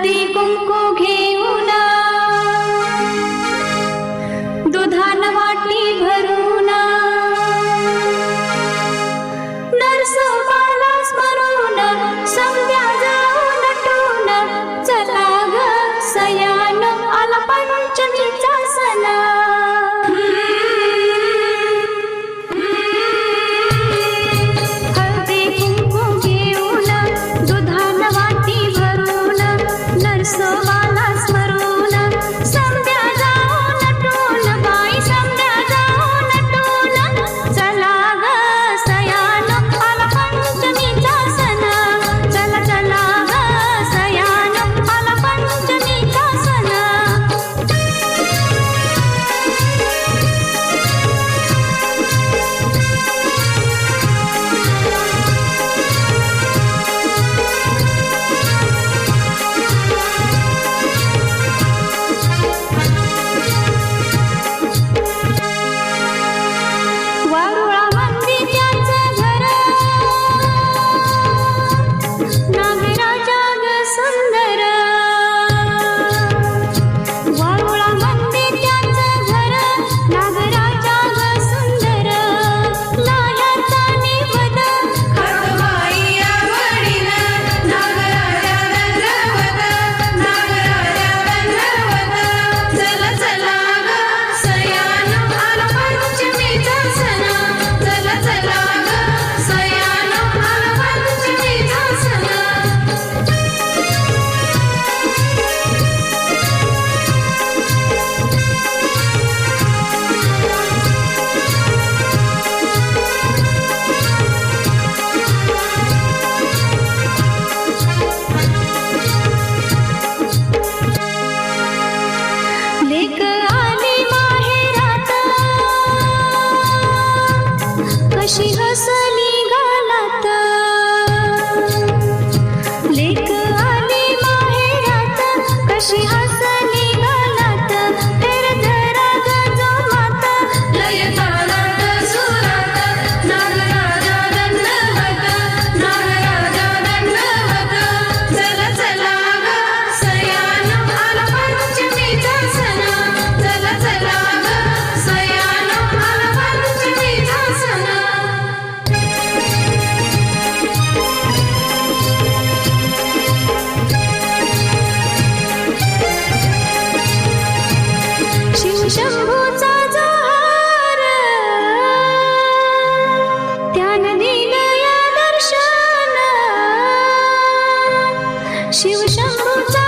हळदी कुंकू घेऊन दुधान वाटी भरून नरसोबाला स्मरून संध्या जाऊन नटून चला ग सयान आला पंचमीचा सण हळदी कुंकू घेऊन दुधान वाटी भरून नरसोबाला स्मरून संध्या जाऊन नटून बाई संध्या जाऊन नटून चला ग सयान आला पंचमीचा सण चला चला ग सयान आला पंचमीचा सण वारुळा मंदी त्याचं घर नागराजा ग सुंदर वारुळा मंदी त्याचं घर नागराजा ग सुंदर लाह्याचा निवद खातबाई आवडीन नागराजा दंडवत नागराजा दंडवत चला चला ग सयान आला पंचमीचा सण चला चला ग सयान आला पंचमीचा सण लेक आली माहेरात कशी हसली गालात लेक आली माहेरात कशी हसली गालात फेर धरा ग जोमात लय तालात सुरात नागराजा दंडवत नागराजा दंडवत चला चला ग सयान आला पंचमीचा सण चला चला ग सयान आला पंचमीचा सण शिवशंभूचा जोहार त्यानं दिलं या दर्शन शिवशंभूचा